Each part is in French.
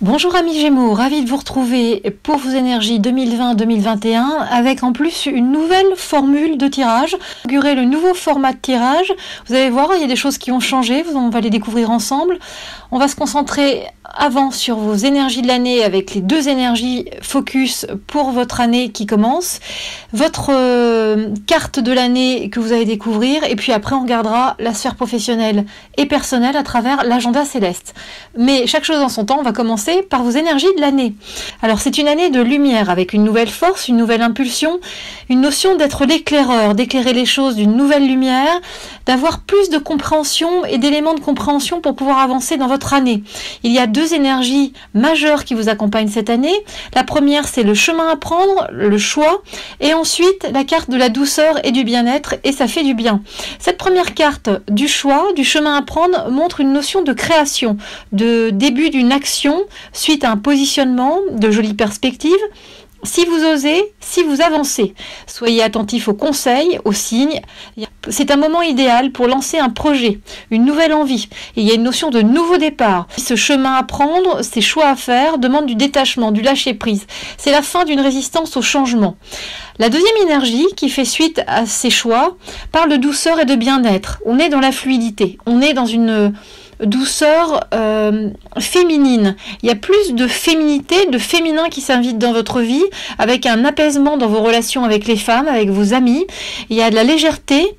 Bonjour amis Gémeaux, ravi de vous retrouver pour vos énergies 2020-2021 avec en plus une nouvelle formule de tirage. Inaugurez le nouveau format de tirage. Vous allez voir, il y a des choses qui ont changé, on va les découvrir ensemble. On va se concentrer avant sur vos énergies de l'année avec les deux énergies focus pour votre année qui commence. Votre carte de l'année que vous allez découvrir et puis après on regardera la sphère professionnelle et personnelle à travers l'agenda céleste. Mais chaque chose en son temps, on va commencer par vos énergies de l'année. Alors c'est une année de lumière avec une nouvelle force, une nouvelle impulsion, une notion d'être l'éclaireur, d'éclairer les choses d'une nouvelle lumière, d'avoir plus de compréhension et d'éléments de compréhension pour pouvoir avancer dans votre année. Il y a deux énergies majeures qui vous accompagnent cette année. La première, c'est le chemin à prendre, le choix, et ensuite la carte de la douceur et du bien-être, et ça fait du bien. Cette première carte du choix, du chemin à prendre, montre une notion de création, de début d'une action suite à un positionnement, de jolies perspectives. Si vous osez, si vous avancez, soyez attentifs aux conseils, aux signes. C'est un moment idéal pour lancer un projet, une nouvelle envie. Et il y a une notion de nouveau départ. Ce chemin à prendre, ces choix à faire demandent du détachement, du lâcher-prise. C'est la fin d'une résistance au changement. La deuxième énergie qui fait suite à ces choix parle de douceur et de bien-être. On est dans la fluidité, on est dans une douceur féminine. Il y a plus de féminité, de féminin qui s'invite dans votre vie, avec un apaisement dans vos relations avec les femmes, avec vos amis. Il y a de la légèreté,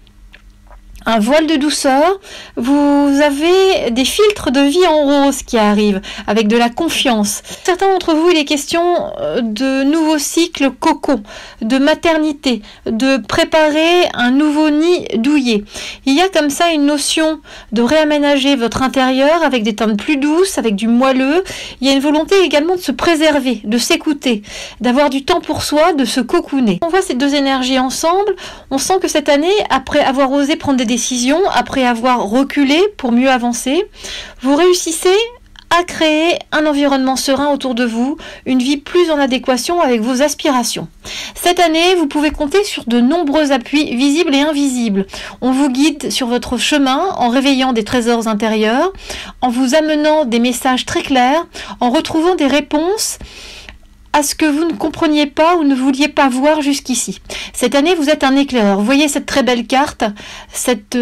un voile de douceur. Vous avez des filtres de vie en rose qui arrivent, avec de la confiance. Certains d'entre vous, il est question de nouveaux cycles cocon, de maternité, de préparer un nouveau nid douillet. Il y a comme ça une notion de réaménager votre intérieur avec des teintes plus douces, avec du moelleux. Il y a une volonté également de se préserver, de s'écouter, d'avoir du temps pour soi, de se cocooner. On voit ces deux énergies ensemble. On sent que cette année, après avoir osé prendre des décisions, après avoir reculé pour mieux avancer, vous réussissez à créer un environnement serein autour de vous, une vie plus en adéquation avec vos aspirations. Cette année, vous pouvez compter sur de nombreux appuis visibles et invisibles. On vous guide sur votre chemin en réveillant des trésors intérieurs, en vous amenant des messages très clairs, en retrouvant des réponses à ce que vous ne compreniez pas ou ne vouliez pas voir jusqu'ici. Cette année, vous êtes un éclaireur. Vous voyez cette très belle carte, cette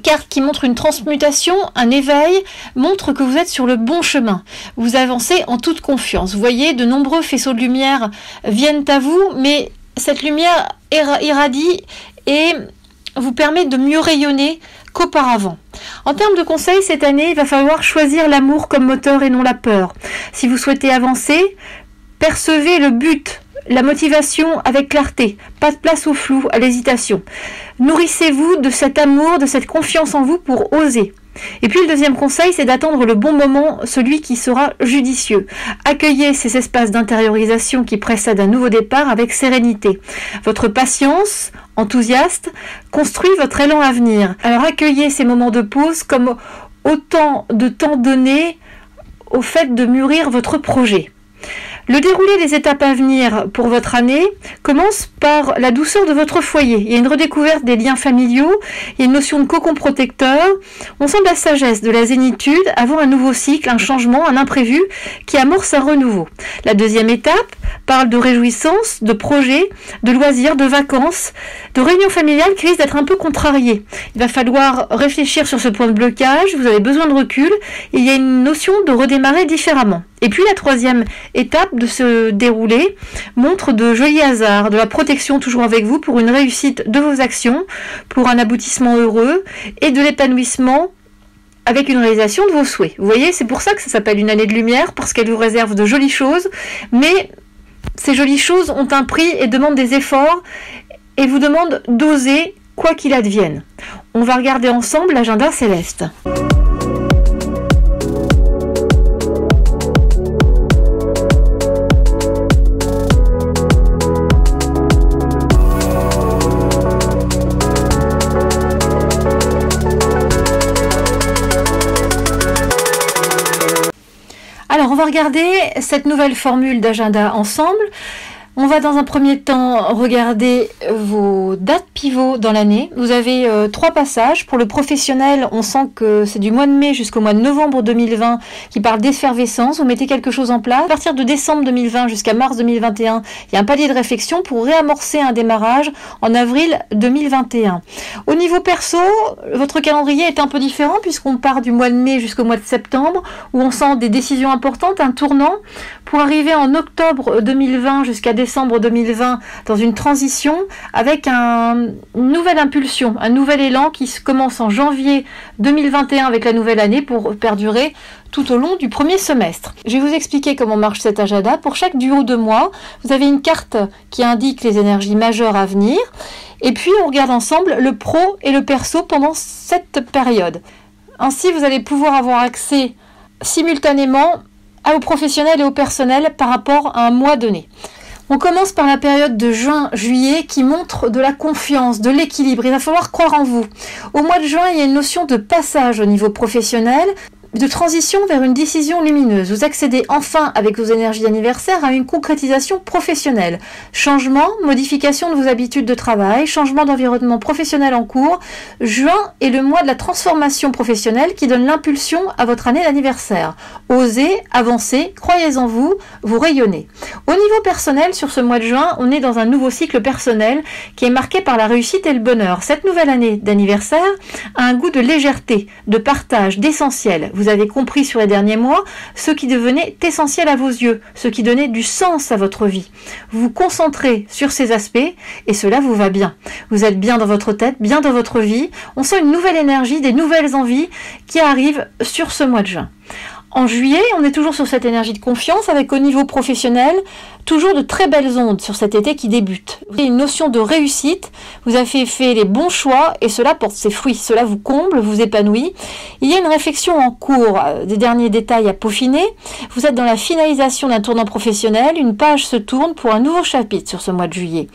carte qui montre une transmutation, un éveil, montre que vous êtes sur le bon chemin. Vous avancez en toute confiance. Vous voyez, de nombreux faisceaux de lumière viennent à vous, mais cette lumière irradie et vous permet de mieux rayonner qu'auparavant. En termes de conseils, cette année, il va falloir choisir l'amour comme moteur et non la peur. Si vous souhaitez avancer, percevez le but, la motivation avec clarté. Pas de place au flou, à l'hésitation. Nourrissez-vous de cet amour, de cette confiance en vous pour oser. Et puis le deuxième conseil, c'est d'attendre le bon moment, celui qui sera judicieux. Accueillez ces espaces d'intériorisation qui précèdent un nouveau départ avec sérénité. Votre patience, enthousiaste, construit votre élan à venir. Alors accueillez ces moments de pause comme autant de temps donné au fait de mûrir votre projet. Le déroulé des étapes à venir pour votre année commence par la douceur de votre foyer. Il y a une redécouverte des liens familiaux, il y a une notion de cocon protecteur. On sent de la sagesse, de la zénitude, avant un nouveau cycle, un changement, un imprévu qui amorce un renouveau. La deuxième étape parle de réjouissance, de projets, de loisirs, de vacances, de réunions familiales qui risquent d'être un peu contrariées. Il va falloir réfléchir sur ce point de blocage, vous avez besoin de recul, et il y a une notion de redémarrer différemment. Et puis la troisième étape de ce déroulé montre de jolis hasards, de la protection toujours avec vous pour une réussite de vos actions, pour un aboutissement heureux et de l'épanouissement avec une réalisation de vos souhaits. Vous voyez, c'est pour ça que ça s'appelle une année de lumière, parce qu'elle vous réserve de jolies choses, mais ces jolies choses ont un prix et demandent des efforts et vous demandent d'oser quoi qu'il advienne. On va regarder ensemble l'agenda céleste. Alors, on va regarder cette nouvelle formule d'agenda ensemble. On va dans un premier temps regarder vos dates pivot dans l'année. Vous avez 3 passages. Pour le professionnel, on sent que c'est du mois de mai jusqu'au mois de novembre 2020 qui parle d'effervescence. Vous mettez quelque chose en place. À partir de décembre 2020 jusqu'à mars 2021, il y a un palier de réflexion pour réamorcer un démarrage en avril 2021. Au niveau perso, votre calendrier est un peu différent puisqu'on part du mois de mai jusqu'au mois de septembre où on sent des décisions importantes, un tournant pour arriver en octobre 2020 jusqu'à décembre 2020 dans une transition avec une nouvelle impulsion, un nouvel élan qui commence en janvier 2021 avec la nouvelle année pour perdurer tout au long du premier semestre. Je vais vous expliquer comment marche cet agenda. Pour chaque duo de mois, vous avez une carte qui indique les énergies majeures à venir. Et puis, on regarde ensemble le pro et le perso pendant cette période. Ainsi, vous allez pouvoir avoir accès simultanément aux professionnels et au personnel par rapport à un mois donné. On commence par la période de juin-juillet qui montre de la confiance, de l'équilibre. Il va falloir croire en vous. Au mois de juin, il y a une notion de passage au niveau professionnel, de transition vers une décision lumineuse. Vous accédez enfin avec vos énergies d'anniversaire à une concrétisation professionnelle. Changement, modification de vos habitudes de travail, changement d'environnement professionnel en cours. Juin est le mois de la transformation professionnelle qui donne l'impulsion à votre année d'anniversaire. Osez, avancez, croyez en vous, vous rayonnez. Au niveau personnel, sur ce mois de juin, on est dans un nouveau cycle personnel qui est marqué par la réussite et le bonheur. Cette nouvelle année d'anniversaire a un goût de légèreté, de partage, d'essentiel. Vous avez compris sur les derniers mois ce qui devenait essentiel à vos yeux, ce qui donnait du sens à votre vie. Vous vous concentrez sur ces aspects et cela vous va bien. Vous êtes bien dans votre tête, bien dans votre vie. On sent une nouvelle énergie, des nouvelles envies qui arrivent sur ce mois de juin. En juillet, on est toujours sur cette énergie de confiance avec au niveau professionnel, toujours de très belles ondes sur cet été qui débute. Vous avez une notion de réussite, vous avez fait les bons choix et cela porte ses fruits, cela vous comble, vous épanouit. Il y a une réflexion en cours, des derniers détails à peaufiner. Vous êtes dans la finalisation d'un tournant professionnel, une page se tourne pour un nouveau chapitre sur ce mois de juillet.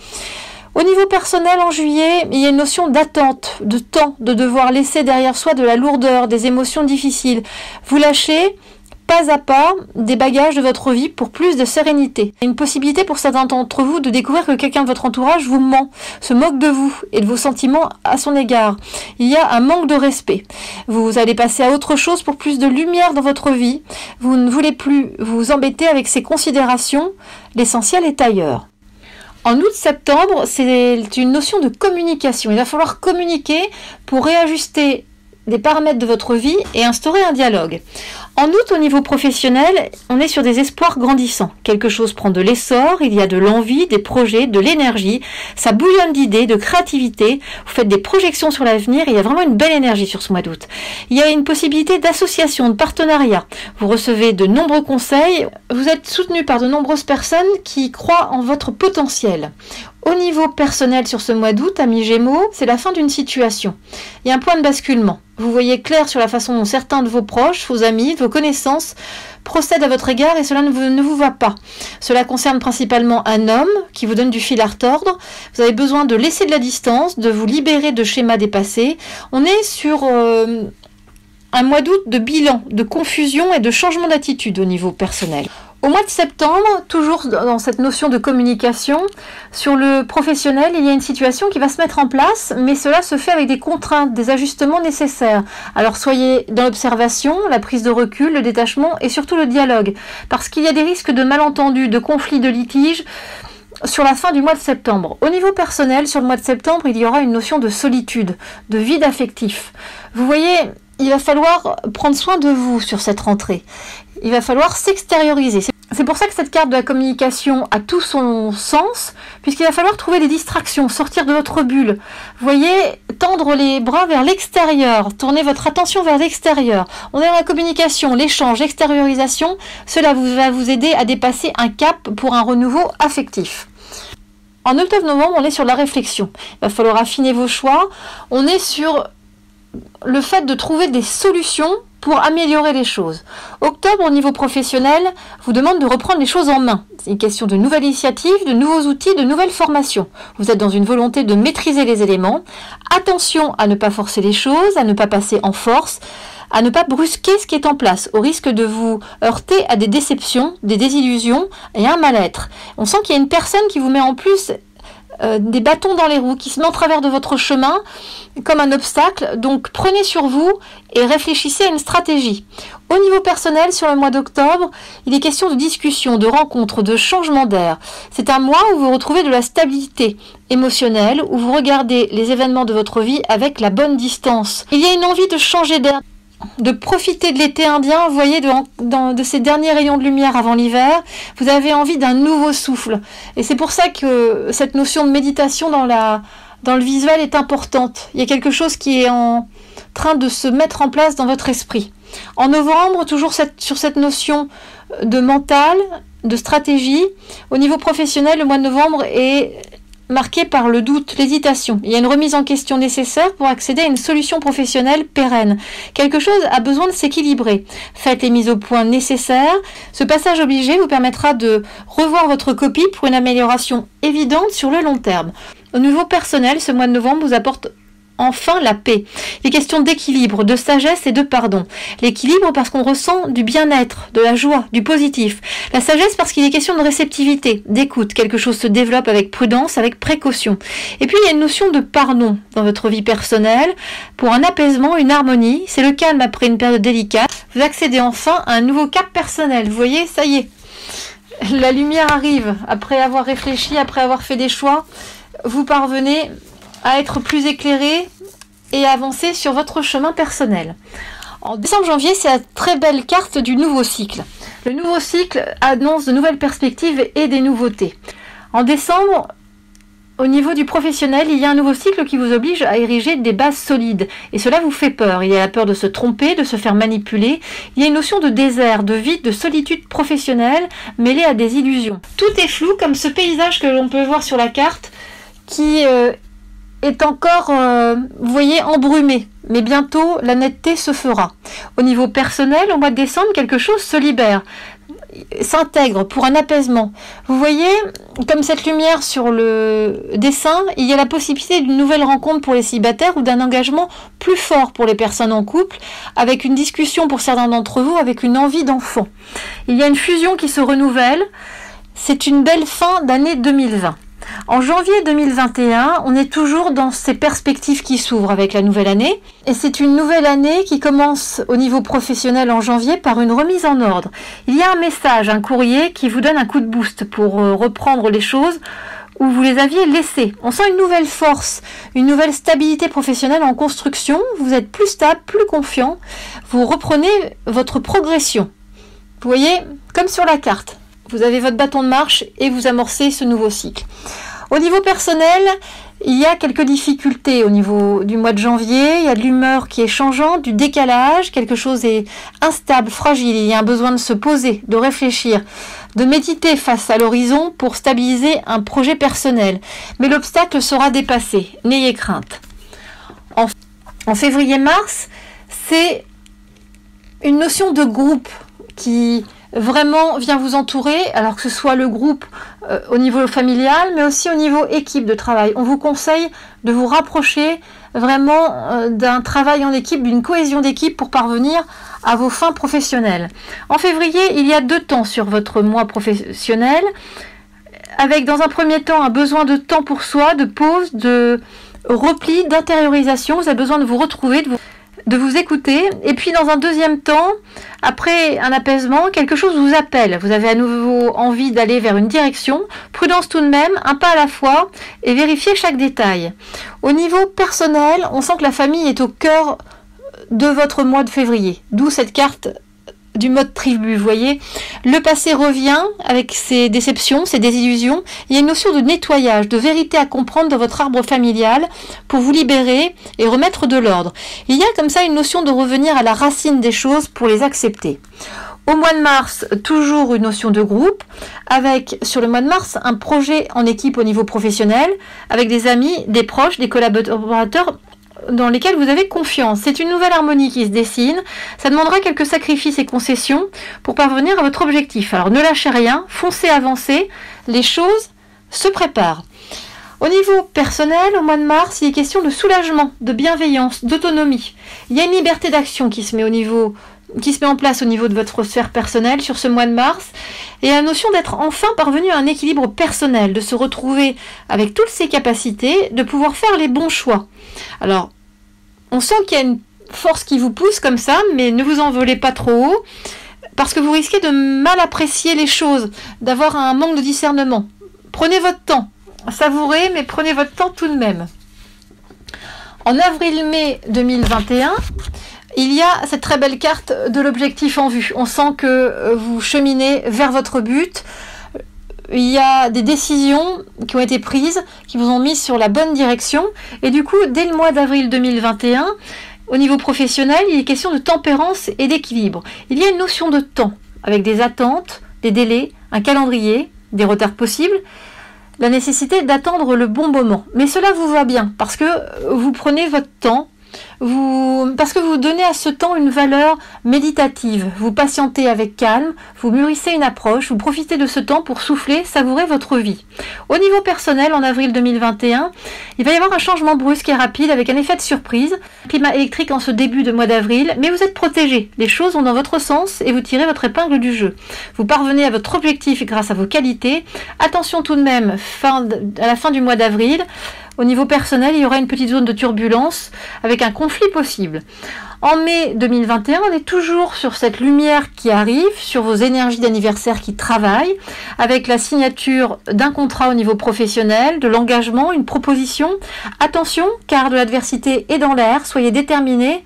Au niveau personnel, en juillet, il y a une notion d'attente, de temps, de devoir laisser derrière soi de la lourdeur, des émotions difficiles. Vous lâchez, pas à pas, des bagages de votre vie pour plus de sérénité. Il y a une possibilité pour certains d'entre vous de découvrir que quelqu'un de votre entourage vous ment, se moque de vous et de vos sentiments à son égard. Il y a un manque de respect. Vous allez passer à autre chose pour plus de lumière dans votre vie. Vous ne voulez plus vous embêter avec ces considérations. L'essentiel est ailleurs. En août-septembre, c'est une notion de communication. Il va falloir communiquer pour réajuster des paramètres de votre vie et instaurer un dialogue. En août, au niveau professionnel, on est sur des espoirs grandissants. Quelque chose prend de l'essor, il y a de l'envie, des projets, de l'énergie. Ça bouillonne d'idées, de créativité. Vous faites des projections sur l'avenir et il y a vraiment une belle énergie sur ce mois d'août. Il y a une possibilité d'association, de partenariat. Vous recevez de nombreux conseils. Vous êtes soutenu par de nombreuses personnes qui croient en votre potentiel. Au niveau personnel sur ce mois d'août, amis Gémeaux, c'est la fin d'une situation. Il y a un point de basculement. Vous voyez clair sur la façon dont certains de vos proches, vos amis, vos connaissances procèdent à votre égard et cela ne vous va pas. Cela concerne principalement un homme qui vous donne du fil à retordre. Vous avez besoin de laisser de la distance, de vous libérer de schémas dépassés. On est sur un mois d'août de bilan, de confusion et de changement d'attitude au niveau personnel. Au mois de septembre, toujours dans cette notion de communication, sur le professionnel, il y a une situation qui va se mettre en place, mais cela se fait avec des contraintes, des ajustements nécessaires. Alors soyez dans l'observation, la prise de recul, le détachement et surtout le dialogue, parce qu'il y a des risques de malentendus, de conflits, de litiges sur la fin du mois de septembre. Au niveau personnel, sur le mois de septembre, il y aura une notion de solitude, de vide affectif. Vous voyez, il va falloir prendre soin de vous sur cette rentrée. Il va falloir s'extérioriser. C'est pour ça que cette carte de la communication a tout son sens, puisqu'il va falloir trouver des distractions, sortir de votre bulle. Vous voyez, tendre les bras vers l'extérieur, tourner votre attention vers l'extérieur. On est dans la communication, l'échange, l'extérieurisation. Cela va vous aider à dépasser un cap pour un renouveau affectif. En octobre-novembre, on est sur la réflexion. Il va falloir affiner vos choix. On est sur le fait de trouver des solutions pour améliorer les choses. Octobre, au niveau professionnel, vous demande de reprendre les choses en main. C'est une question de nouvelles initiatives, de nouveaux outils, de nouvelles formations. Vous êtes dans une volonté de maîtriser les éléments. Attention à ne pas forcer les choses, à ne pas passer en force, à ne pas brusquer ce qui est en place, au risque de vous heurter à des déceptions, des désillusions et un mal-être. On sent qu'il y a une personne qui vous met en plus des bâtons dans les roues qui se met en travers de votre chemin comme un obstacle. Donc prenez sur vous et réfléchissez à une stratégie. Au niveau personnel, sur le mois d'octobre, il est question de discussion, de rencontres, de changement d'air. C'est un mois où vous retrouvez de la stabilité émotionnelle, où vous regardez les événements de votre vie avec la bonne distance. Il y a une envie de changer d'air, de profiter de l'été indien, vous voyez, de ces derniers rayons de lumière avant l'hiver. Vous avez envie d'un nouveau souffle. Et c'est pour ça que cette notion de méditation dans le visuel est importante. Il y a quelque chose qui est en train de se mettre en place dans votre esprit. En novembre, toujours sur cette notion de mental, de stratégie, au niveau professionnel, le mois de novembre est marqué par le doute, l'hésitation. Il y a une remise en question nécessaire pour accéder à une solution professionnelle pérenne. Quelque chose a besoin de s'équilibrer. Faites les mises au point nécessaires. Ce passage obligé vous permettra de revoir votre copie pour une amélioration évidente sur le long terme. Au niveau personnel, ce mois de novembre vous apporte enfin la paix. Les questions d'équilibre, de sagesse et de pardon. L'équilibre parce qu'on ressent du bien-être, de la joie, du positif. La sagesse parce qu'il est question de réceptivité, d'écoute. Quelque chose se développe avec prudence, avec précaution. Et puis il y a une notion de pardon dans votre vie personnelle pour un apaisement, une harmonie. C'est le calme après une période délicate. Vous accédez enfin à un nouveau cap personnel. Vous voyez, ça y est. La lumière arrive. Après avoir réfléchi, après avoir fait des choix, vous parvenez à être plus éclairé et à avancer sur votre chemin personnel. En décembre-janvier, c'est la très belle carte du nouveau cycle. Le nouveau cycle annonce de nouvelles perspectives et des nouveautés. En décembre, au niveau du professionnel, il y a un nouveau cycle qui vous oblige à ériger des bases solides. Et cela vous fait peur. Il y a la peur de se tromper, de se faire manipuler. Il y a une notion de désert, de vide, de solitude professionnelle mêlée à des illusions. Tout est flou, comme ce paysage que l'on peut voir sur la carte qui est encore, vous voyez, embrumé. Mais bientôt, la netteté se fera. Au niveau personnel, au mois de décembre, quelque chose se libère, s'intègre pour un apaisement. Vous voyez, comme cette lumière sur le dessin, il y a la possibilité d'une nouvelle rencontre pour les célibataires ou d'un engagement plus fort pour les personnes en couple, avec une discussion pour certains d'entre vous, avec une envie d'enfant. Il y a une fusion qui se renouvelle. C'est une belle fin d'année 2020. En janvier 2021, on est toujours dans ces perspectives qui s'ouvrent avec la nouvelle année. Et c'est une nouvelle année qui commence au niveau professionnel en janvier par une remise en ordre. Il y a un message, un courrier qui vous donne un coup de boost pour reprendre les choses où vous les aviez laissées. On sent une nouvelle force, une nouvelle stabilité professionnelle en construction. Vous êtes plus stable, plus confiant. Vous reprenez votre progression. Vous voyez, comme sur la carte. Vous avez votre bâton de marche et vous amorcez ce nouveau cycle. Au niveau personnel, il y a quelques difficultés au niveau du mois de janvier. Il y a de l'humeur qui est changeante, du décalage. Quelque chose est instable, fragile. Il y a un besoin de se poser, de réfléchir, de méditer face à l'horizon pour stabiliser un projet personnel. Mais l'obstacle sera dépassé. N'ayez crainte. En février-mars, c'est une notion de groupe qui vraiment vient vous entourer, alors que ce soit le groupe au niveau familial, mais aussi au niveau équipe de travail. On vous conseille de vous rapprocher vraiment d'un travail en équipe, d'une cohésion d'équipe pour parvenir à vos fins professionnelles. En février, il y a 2 temps sur votre mois professionnel, avec dans un premier temps un besoin de temps pour soi, de pause, de repli, d'intériorisation. Vous avez besoin de vous retrouver, de vous écouter, et puis dans un deuxième temps, après un apaisement, quelque chose vous appelle. Vous avez à nouveau envie d'aller vers une direction. Prudence tout de même, un pas à la fois, et vérifiez chaque détail. Au niveau personnel, on sent que la famille est au cœur de votre mois de février, d'où cette carte du mode tribu, vous voyez. Le passé revient avec ses déceptions, ses désillusions. Il y a une notion de nettoyage, de vérité à comprendre dans votre arbre familial pour vous libérer et remettre de l'ordre. Il y a comme ça une notion de revenir à la racine des choses pour les accepter. Au mois de mars, toujours une notion de groupe, avec sur le mois de mars un projet en équipe au niveau professionnel, avec des amis, des proches, des collaborateurs dans lesquels vous avez confiance. C'est une nouvelle harmonie qui se dessine. Ça demandera quelques sacrifices et concessions pour parvenir à votre objectif. Alors ne lâchez rien, foncez, avancez, les choses se préparent. Au niveau personnel, au mois de mars, il est question de soulagement, de bienveillance, d'autonomie. Il y a une liberté d'action qui se met au niveau qui se met en place au niveau de votre sphère personnelle sur ce mois de mars, et la notion d'être enfin parvenu à un équilibre personnel, de se retrouver avec toutes ses capacités, de pouvoir faire les bons choix. Alors, on sent qu'il y a une force qui vous pousse comme ça, mais ne vous envolez pas trop haut, parce que vous risquez de mal apprécier les choses, d'avoir un manque de discernement. Prenez votre temps, savourez, mais prenez votre temps tout de même. En avril-mai 2021, il y a cette très belle carte de l'objectif en vue. On sent que vous cheminez vers votre but. Il y a des décisions qui ont été prises, qui vous ont mis sur la bonne direction. Et du coup, dès le mois d'avril 2021, au niveau professionnel, il est question de tempérance et d'équilibre. Il y a une notion de temps, avec des attentes, des délais, un calendrier, des retards possibles, la nécessité d'attendre le bon moment. Mais cela vous va bien, parce que vous prenez votre temps, parce que vous donnez à ce temps une valeur méditative. Vous patientez avec calme, vous mûrissez une approche, vous profitez de ce temps pour souffler, savourer votre vie. Au niveau personnel, en avril 2021, il va y avoir un changement brusque et rapide avec un effet de surprise. Climat électrique en ce début de mois d'avril, mais vous êtes protégé. Les choses vont dans votre sens et vous tirez votre épingle du jeu. Vous parvenez à votre objectif grâce à vos qualités. Attention tout de même, à la fin du mois d'avril, au niveau personnel, il y aura une petite zone de turbulence avec un conflit possible. En mai 2021, on est toujours sur cette lumière qui arrive, sur vos énergies d'anniversaire qui travaillent, avec la signature d'un contrat au niveau professionnel, de l'engagement, une proposition. Attention, car de l'adversité est dans l'air, soyez déterminés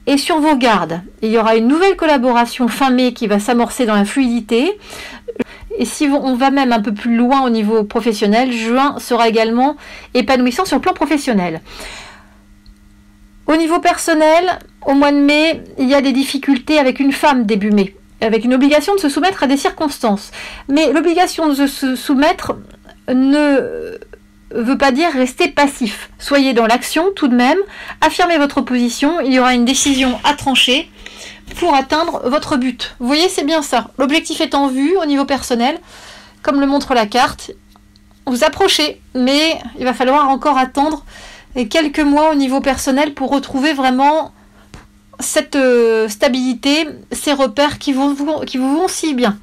et sur vos gardes. Il y aura une nouvelle collaboration fin mai qui va s'amorcer dans la fluidité. Et si on va même un peu plus loin au niveau professionnel, juin sera également épanouissant sur le plan professionnel. Au niveau personnel, au mois de mai, il y a des difficultés avec une femme début mai, avec une obligation de se soumettre à des circonstances. Mais l'obligation de se soumettre ne veut pas dire rester passif. Soyez dans l'action tout de même, affirmez votre position, il y aura une décision à trancher pour atteindre votre but. Vous voyez, c'est bien ça. L'objectif est en vue au niveau personnel, comme le montre la carte. Vous approchez, mais il va falloir encore attendre quelques mois au niveau personnel pour retrouver vraiment cette stabilité, ces repères qui vous vont si bien.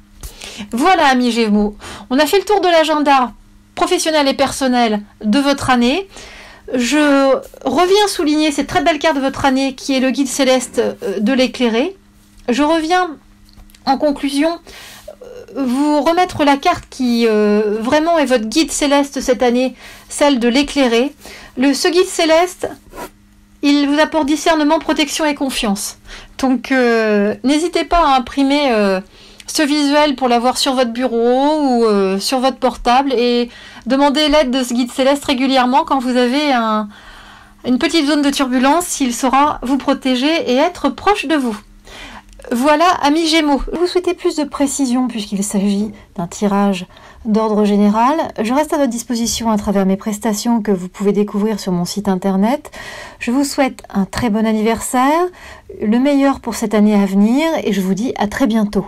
Voilà, amis Gémeaux, on a fait le tour de l'agenda professionnel et personnel de votre année. Je reviens souligner cette très belle carte de votre année qui est le guide céleste de l'éclairé. Je reviens en conclusion vous remettre la carte qui vraiment est votre guide céleste cette année, celle de l'éclairé. Ce guide céleste, il vous apporte discernement, protection et confiance. Donc n'hésitez pas à imprimer ce visuel pour l'avoir sur votre bureau ou sur votre portable et demandez l'aide de ce guide céleste régulièrement quand vous avez une petite zone de turbulence. Il saura vous protéger et être proche de vous. Voilà, amis Gémeaux. Vous souhaitez plus de précision puisqu'il s'agit d'un tirage d'ordre général. Je reste à votre disposition à travers mes prestations que vous pouvez découvrir sur mon site internet. Je vous souhaite un très bon anniversaire, le meilleur pour cette année à venir et je vous dis à très bientôt.